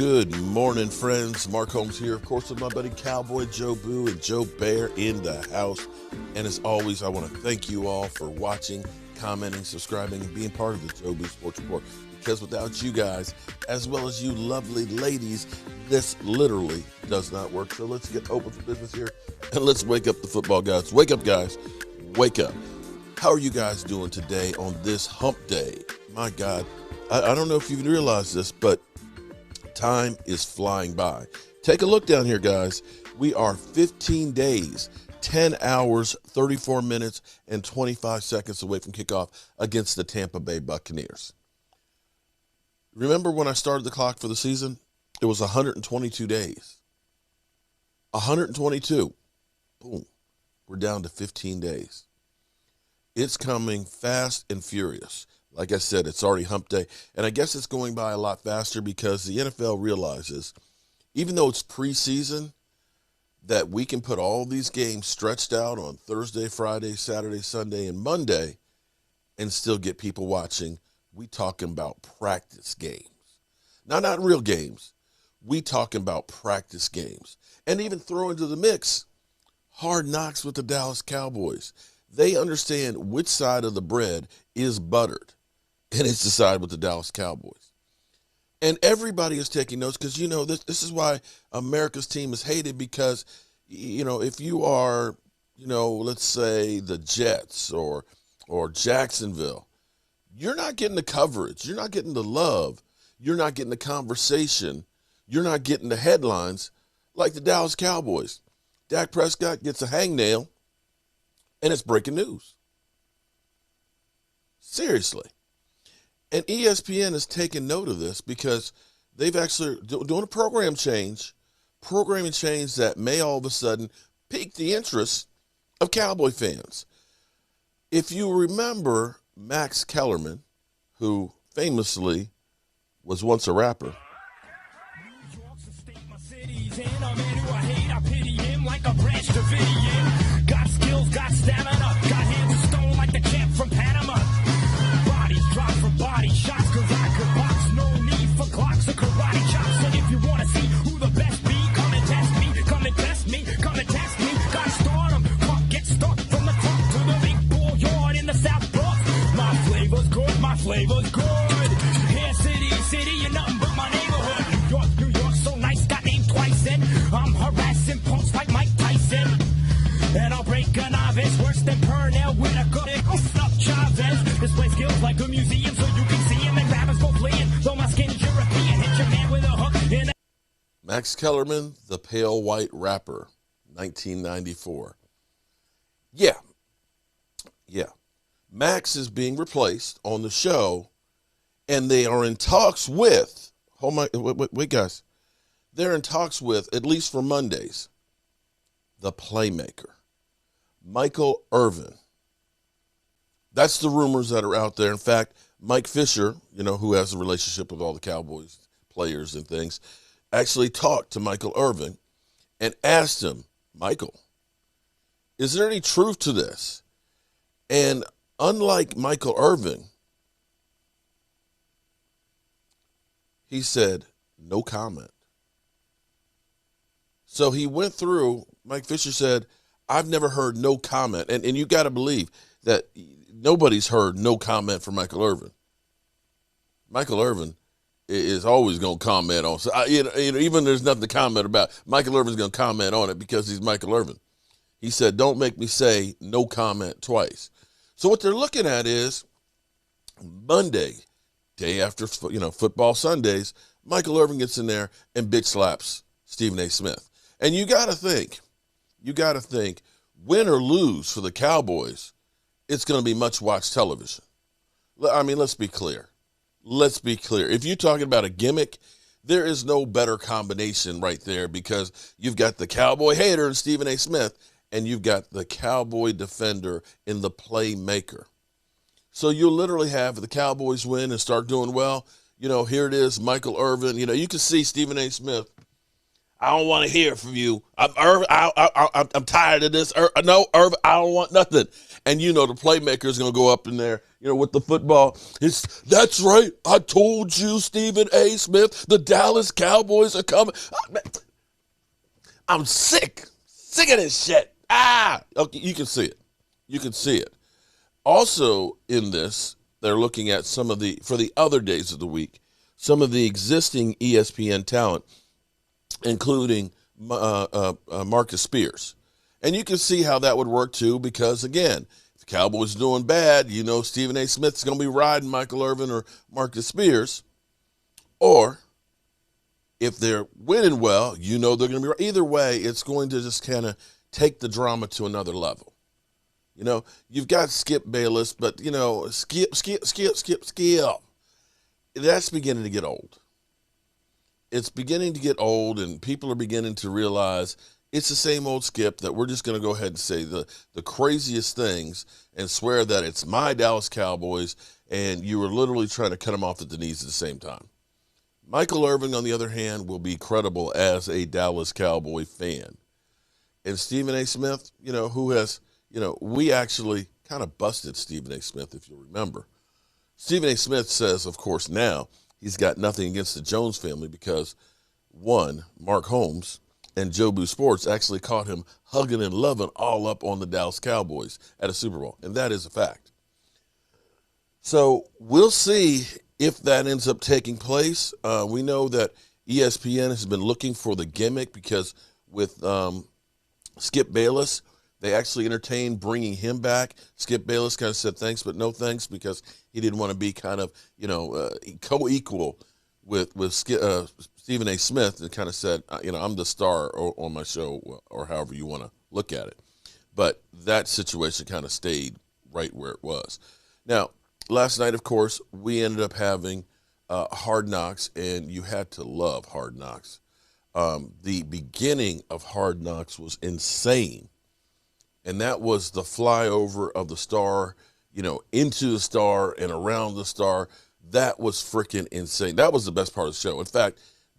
Good morning, friends. Mark Holmes here, of course, with my buddy Cowboy Joe Boo and Joe Bear in the house. And as always, I want to thank you all for watching, commenting, subscribing, and being part of the Joe Boo Sports Report. Because without you guys, as well as you lovely ladies, this literally does not work. So let's get open for business here, and let's wake up the football gods. Wake up, guys. Wake up. How are you guys doing today on this hump day? My God, I don't know if you've realized this, but time is flying by. Take a look down here, guys. We are 15 days, 10 hours, 34 minutes, and 25 seconds away from kickoff against the Tampa Bay Buccaneers. Remember when I started the clock for the season? It was 122 days. 122. Boom. We're down to 15 days. It's coming fast and furious. Like I said, it's already hump day, and I guess it's going by a lot faster because the NFL realizes, even though it's preseason, that we can put all these games stretched out on Thursday, Friday, Saturday, Sunday, and Monday and still get people watching. We talking about practice games. Now, not real games. We talking about practice games. And even throw into the mix Hard Knocks with the Dallas Cowboys. They understand which side of the bread is buttered. And it's the side with the Dallas Cowboys. And everybody is taking notes because, this is why America's team is hated because, if you are, let's say the Jets or Jacksonville, you're not getting the coverage. You're not getting the love. You're not getting the conversation. You're not getting the headlines like the Dallas Cowboys. Dak Prescott gets a hangnail, and it's breaking news. Seriously. And ESPN has taken note of this because they've actually doing a programming change that may all of a sudden pique the interest of Cowboy fans. If you remember Max Kellerman, who famously was once a rapper. Got skills, got stamina, got hands of stone like the champ from Panama. Drop for body shots, cause I could box. No need for clocks or karate chops. And if you wanna see who the best be, come and test me, come and test me, come and test me. Got stardom, clock get stuck from the top to the big bull yard in the South Bronx. My flavor's good, my flavor's good. Hair city, you're nothing but my neighborhood. New York, so nice, got named twice. And I'm harassing punks like Mike Tyson. And I'll break a novice worse than Pernell Whitaker. Up Chavez. Display skills like a museum so you can see him and rappers go fleeing. Though my skin's European, hit your man with a hook in a... Max Kellerman, the Pale White Rapper, 1994. Yeah. Max is being replaced on the show, and they are in talks with, wait, guys. They're in talks with, at least for Mondays, the Playmaker, Michael Irvin. That's the rumors that are out there. In fact, Mike Fisher, who has a relationship with all the Cowboys players and things, actually talked to Michael Irvin and asked him, Michael, is there any truth to this? And unlike Michael Irvin, he said, no comment. So he went through, Mike Fisher said, I've never heard no comment. And you got to believe that nobody's heard no comment from Michael Irvin. Michael Irvin is always going to comment on. So even there's nothing to comment about. Michael Irvin's going to comment on it because he's Michael Irvin. He said, "Don't make me say no comment twice." So what they're looking at is Monday, day after football Sundays, Michael Irvin gets in there and bitch slaps Stephen A. Smith. And you got to think, win or lose for the Cowboys, it's going to be much-watched television. I mean, let's be clear. If you're talking about a gimmick, there is no better combination right there because you've got the Cowboy hater in Stephen A. Smith, and you've got the Cowboy defender in the Playmaker. So you'll literally have the Cowboys win and start doing well. Here it is, Michael Irvin. You can see Stephen A. Smith. I don't want to hear from you. Irvin, I'm tired of this. No, Irvin, I don't want nothing. And, the playmaker is going to go up in there, with the football. That's right. I told you, Stephen A. Smith, the Dallas Cowboys are coming. I'm sick of this shit. Okay, you can see it. You can see it. Also in this, they're looking at for the other days of the week, some of the existing ESPN talent, including Marcus Spears. And you can see how that would work too, because again, if the Cowboys are doing bad, Stephen A. Smith's going to be riding Michael Irvin or Marcus Spears. Or if they're winning well, they're going to be, either way, it's going to just kind of take the drama to another level. You've got Skip Bayless, but, Skip. That's beginning to get old. It's beginning to get old, and people are beginning to realize it's the same old Skip, that we're just going to go ahead and say the craziest things and swear that it's my Dallas Cowboys, and you were literally trying to cut them off at the knees at the same time. Michael Irvin, on the other hand, will be credible as a Dallas Cowboy fan. And Stephen A. Smith, who has, we actually kind of busted Stephen A. Smith, if you remember. Stephen A. Smith says, of course, now he's got nothing against the Jones family because, one, Mark Holmes and Jobu Sports actually caught him hugging and loving all up on the Dallas Cowboys at a Super Bowl, and that is a fact. So we'll see if that ends up taking place. We know that ESPN has been looking for the gimmick because with Skip Bayless, they actually entertained bringing him back. Skip Bayless kind of said thanks, but no thanks, because he didn't want to be kind of, co-equal with Stephen A. Smith, and kind of said, I'm the star on my show, or however you want to look at it. But that situation kind of stayed right where it was. Now, last night, of course, we ended up having Hard Knocks, and you had to love Hard Knocks. The beginning of Hard Knocks was insane. And that was the flyover of the star, into the star and around the star. That was freaking insane. That was the best part of the show. In fact,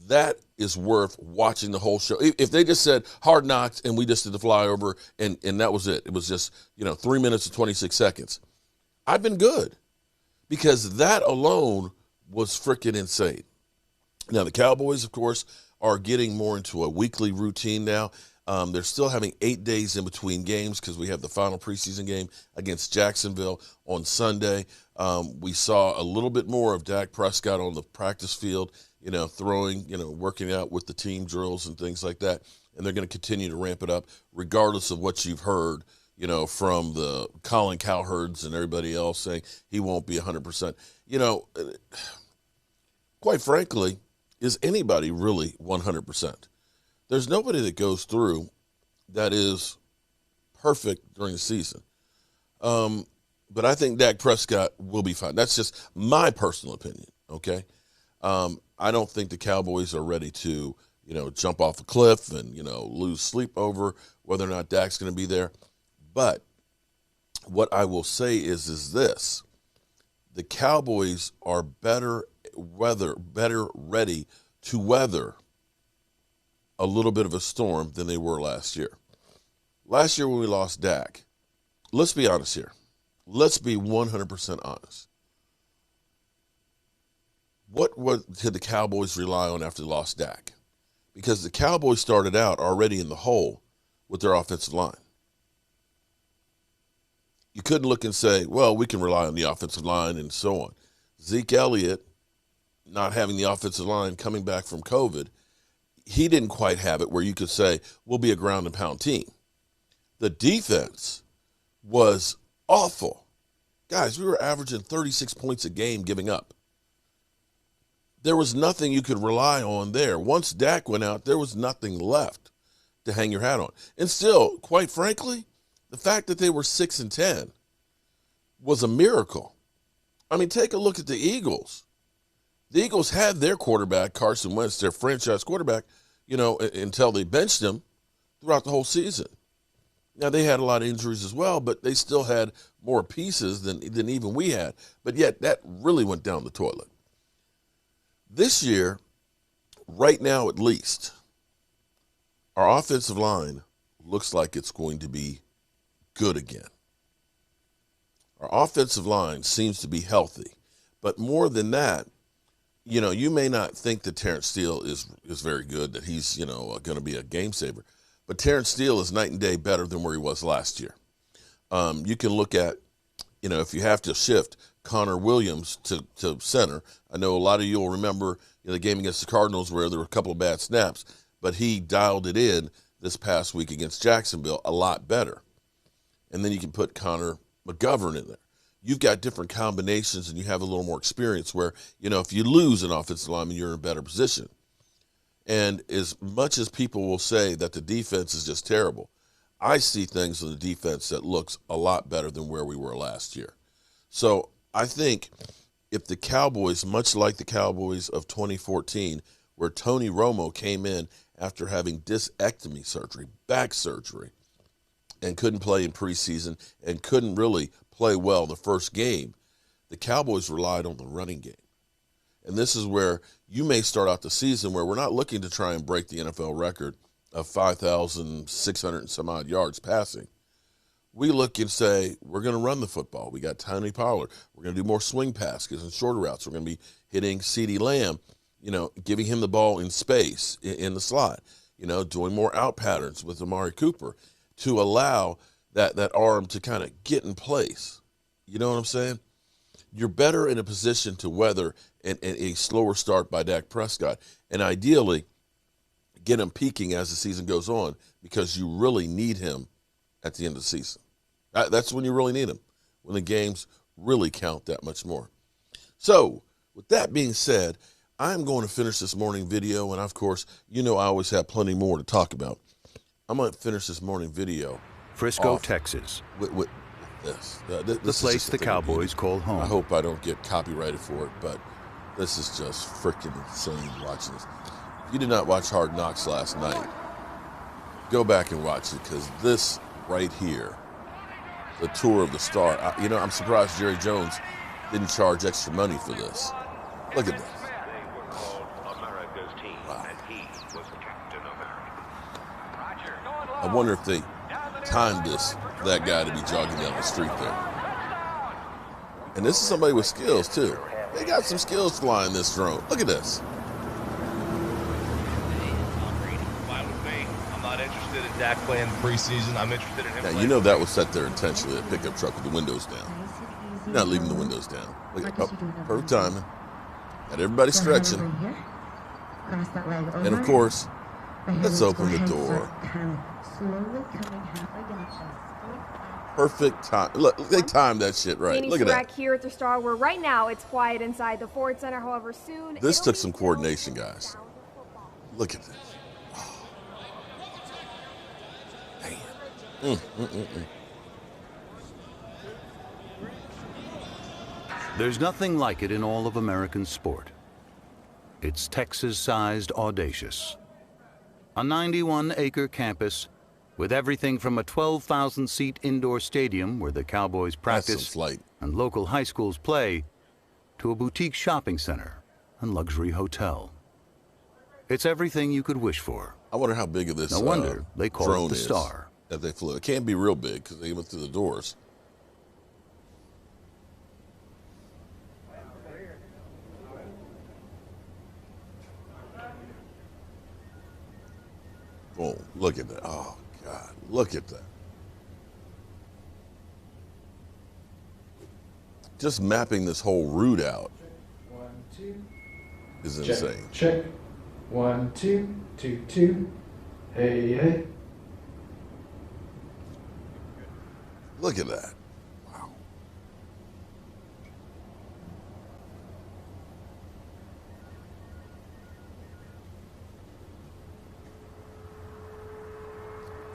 that is worth watching the whole show. If they just said Hard Knocks and we just did the flyover and that was it. It was just, 3 minutes and 26 seconds. I've been good, because that alone was freaking insane. Now, the Cowboys, of course, are getting more into a weekly routine now. They're still having 8 days in between games because we have the final preseason game against Jacksonville on Sunday. We saw a little bit more of Dak Prescott on the practice field, throwing, working out with the team drills and things like that. And they're going to continue to ramp it up regardless of what you've heard, from the Colin Cowherds and everybody else saying he won't be 100%. Quite frankly, is anybody really 100%? There's nobody that goes through that is perfect during the season. But I think Dak Prescott will be fine. That's just my personal opinion, okay? I don't think the Cowboys are ready to, jump off a cliff and, lose sleep over whether or not Dak's going to be there. But what I will say is this. The Cowboys are better ready to weather a little bit of a storm than they were last year. Last year when we lost Dak, let's be honest here. Let's be 100% honest. What did the Cowboys rely on after they lost Dak? Because the Cowboys started out already in the hole with their offensive line. You couldn't look and say, well, we can rely on the offensive line and so on. Zeke Elliott, not having the offensive line coming back from COVID, he didn't quite have it where you could say, we'll be a ground and pound team. The defense was awful. Guys, we were averaging 36 points a game giving up. There was nothing you could rely on there. Once Dak went out, there was nothing left to hang your hat on. And still, quite frankly, the fact that they were 6-10 was a miracle. I mean, take a look at the Eagles. The Eagles had their quarterback, Carson Wentz, their franchise quarterback, until they benched him throughout the whole season. Now, they had a lot of injuries as well, but they still had more pieces than even we had. But yet, that really went down the toilet. This year, right now at least, Our offensive line looks like it's going to be good again. Our offensive line seems to be healthy. But more than that, you may not think that Terrence Steele is very good, that he's, going to be a game saver. But Terrence Steele is night and day better than where he was last year. You can look at, if you have to shift Connor Williams to center. I know a lot of you will remember the game against the Cardinals where there were a couple of bad snaps, but he dialed it in this past week against Jacksonville a lot better. And then you can put Connor McGovern in there. You've got different combinations and you have a little more experience where, if you lose an offensive lineman, you're in a better position. And as much as people will say that the defense is just terrible, I see things in the defense that looks a lot better than where we were last year. So I think if the Cowboys, much like the Cowboys of 2014, where Tony Romo came in after having discectomy surgery, back surgery, and couldn't play in preseason and couldn't really play well the first game, the Cowboys relied on the running game. And this is where you may start out the season where we're not looking to try and break the NFL record of 5,600 and some odd yards passing. We look and say, we're going to run the football. We got Tony Pollard. We're going to do more swing passes and shorter routes. We're going to be hitting CeeDee Lamb, giving him the ball in space in the slot, doing more out patterns with Amari Cooper to allow that arm to kind of get in place. You know what I'm saying? You're better in a position to weather a slower start by Dak Prescott, and ideally get him peaking as the season goes on, because you really need him at the end of the season. That's when you really need him, when the games really count that much more. So with that being said, I'm going to finish this morning video, and of course, I always have plenty more to talk about. I'm going to finish this morning video. Frisco, Texas. With this. The place the Cowboys call home. I hope I don't get copyrighted for it, but this is just freaking insane watching this. If you did not watch Hard Knocks last night, go back and watch it, because this right here, the tour of the star, I'm surprised Jerry Jones didn't charge extra money for this. Look at this. Wow. I wonder if they timed that guy to be jogging down the street there. And this is somebody with skills, too. They got some skills flying this drone. Look at this. I'm not interested in Dak playing preseason. I'm interested in him. Now, that was set there intentionally, a pickup truck with the windows down. You're not leaving the windows down. Look at, perfect timing. Got everybody stretching. And, of course, let's open the door. Perfect time. Look, they timed that shit right. Look at that. Here at the Star, where right now it's quiet inside the Ford Center. However, soon this took some coordination, guys. Look at this. Man. There's nothing like it in all of American sport. It's Texas-sized audacious. A 91-acre campus with everything from a 12,000-seat indoor stadium where the Cowboys practice and local high schools play, to a boutique shopping center and luxury hotel. It's everything you could wish for. I wonder how big of this no wonder they call drone it the Star. That they flew. It can't be real big because they went through the doors. Boom. Look at that. Oh, God. Look at that. Just mapping this whole route out 1, 2. is Check, insane. check. 1, 2, 2, 2. Hey, hey. Look at that. Wow.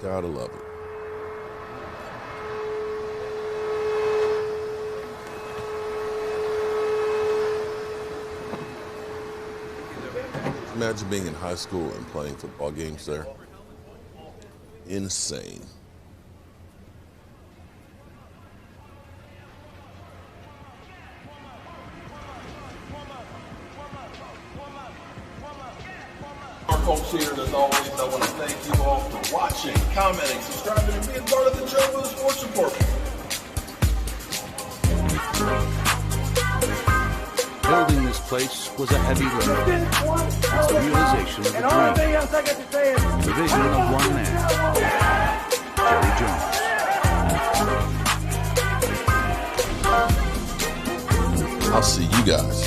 Gotta love it. Imagine being in high school and playing football games there. Insane. Holmes here, and as always, I want to thank you all for watching, commenting, subscribing, and being part of the Joe Sports Report. Building this place was a heavy lift. It's the realization of a dream. The vision of one man, Jerry Jones. I'll see you guys